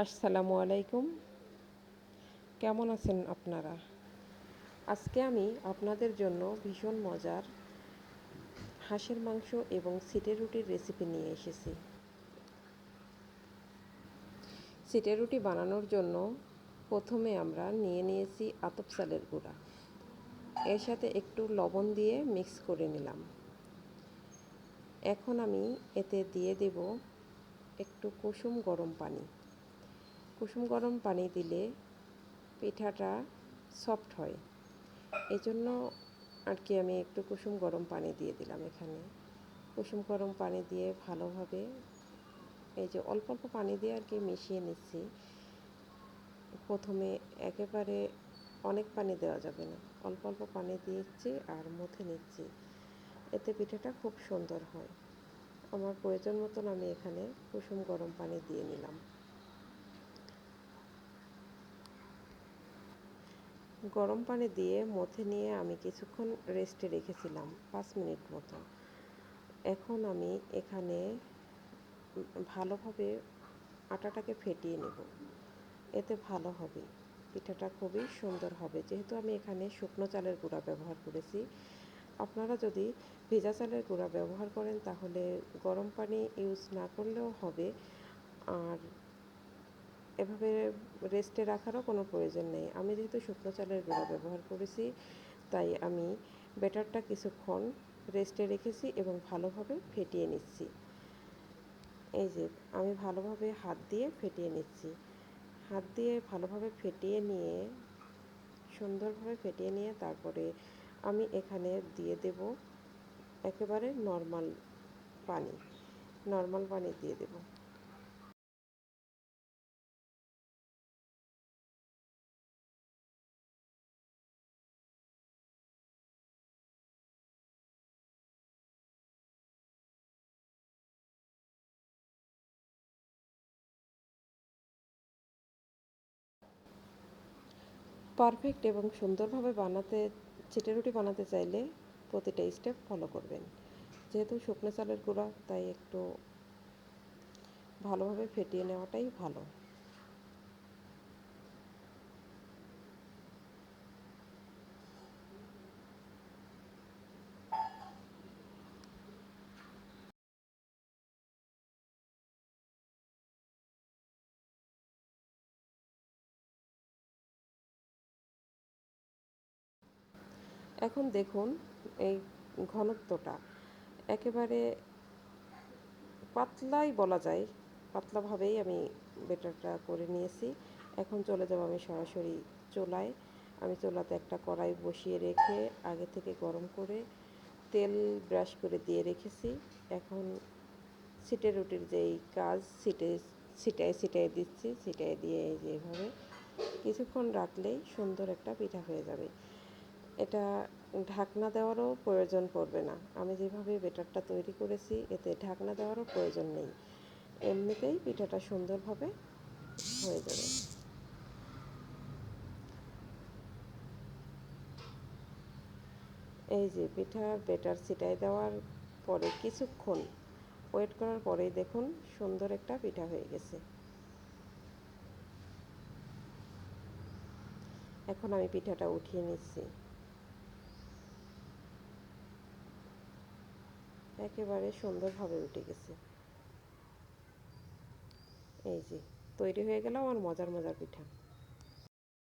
আসসালামু আলাইকুম। কেমন আছেন আপনারা? আজকে আমি আপনাদের জন্য ভীষণ মজার হাঁসের মাংস এবং সিটে রুটির রেসিপি নিয়ে এসেছি। সিটে রুটি বানানোর জন্য প্রথমে আমরা নিয়ে নিয়েছি আতপ চালের গুঁড়া। এর সাথে একটু লবণ দিয়ে মিক্স করে নিলাম। এখন আমি এতে দিয়ে দেব একটু কুসুম গরম পানি। কুসুম গরম পানি দিলে পিঠাটা সফট হয়, এজন্য আর কি আমি একটু কুসুম গরম পানি দিয়ে দিলাম। এখানে কুসুম গরম পানি দিয়ে ভালোভাবে এই যে অল্প অল্প পানি দিয়ে আর কি মিশিয়ে নিচ্ছি। প্রথমে একেবারে অনেক পানি দেওয়া যাবে না, অল্প অল্প পানি দিচ্ছি আর মুথে নিচ্ছি, এতে পিঠাটা খুব সুন্দর হয়। আমার প্রয়োজন মতন আমি এখানে কুসুম গরম পানি দিয়ে নিলাম। গরম পানি দিয়ে মথে নিয়ে আমি কিছুক্ষণ রেস্টে রেখেছিলাম, 5 মিনিট মতো। এখন আমি এখানে ভালোভাবে আটাটাকে ফেটিয়ে নেব, এতে ভালো হবে, পিঠাটা খুবই সুন্দর হবে। যেহেতু আমি এখানে শুকনো চালের গুঁড়া ব্যবহার করেছি, আপনারা যদি ভেজা চালের গুঁড়া ব্যবহার করেন তাহলে গরম পানি ইউজ না করলেও হবে, আর এভাবে রেস্টে রাখারও কোনো প্রয়োজন নেই। আমি যেহেতু শুকনো চালের গুঁড়া ব্যবহার করেছি, তাই আমি ব্যাটারটা কিছুক্ষণ রেস্টে রেখেছি এবং ভালোভাবে ফেটিয়ে নিচ্ছি। এই যে আমি ভালোভাবে হাত দিয়ে ফেটিয়ে নিচ্ছি। হাত দিয়ে ভালোভাবে ফেটিয়ে নিয়ে সুন্দরভাবে ফেটিয়ে নিয়ে তারপরে আমি এখানে দিয়ে দেব একেবারে নর্মাল পানি দিয়ে দেব। পারফেক্ট এবং সুন্দরভাবে চিটে রুটি বানাতে চাইলে প্রতিটা স্টেপ ফলো করবেন। যেহেতু শুকনো চালের গুঁড়া, তাই একটু ভালোভাবে ফেটিয়ে নেওয়াটাই ভালো। এখন দেখুন এই ঘনত্বটা একেবারে পাতলাই বলা যায়, পাতলাভাবেই আমি ব্যাটারটা করে নিয়েছি। এখন চলে যাব আমি সরাসরি চুলায়। আমি চুলাতে একটা কড়াই বসিয়ে রেখে আগে থেকে গরম করে তেল ব্রাশ করে দিয়ে রেখেছি। এখন সিটে রুটির যেই কাজ, ছিটায় দিচ্ছি, ছিটায় দিয়ে এই যে এভাবে কিছুক্ষণ রাখলেই সুন্দর একটা পিঠা হয়ে যাবে। এটা ঢাকনা দেওয়ারও প্রয়োজন পড়বে না। আমি যেভাবে ব্যাটারটা তৈরি করেছি, এতে ঢাকনা দেওয়ারও প্রয়োজন নেই, এমনিতেই পিঠাটা সুন্দরভাবে হয়ে যাবে। এই যে পিঠার ব্যাটার ছিটায় দেওয়ার পরে কিছুক্ষণ ওয়েট করার পরেই দেখুন সুন্দর একটা পিঠা হয়ে গেছে। এখন আমি পিঠাটা উঠিয়ে নিচ্ছি। একেবারে সুন্দরভাবে উঠে গেছে। এই যে তৈরি হয়ে গেল আমার মজার মজার পিঠা।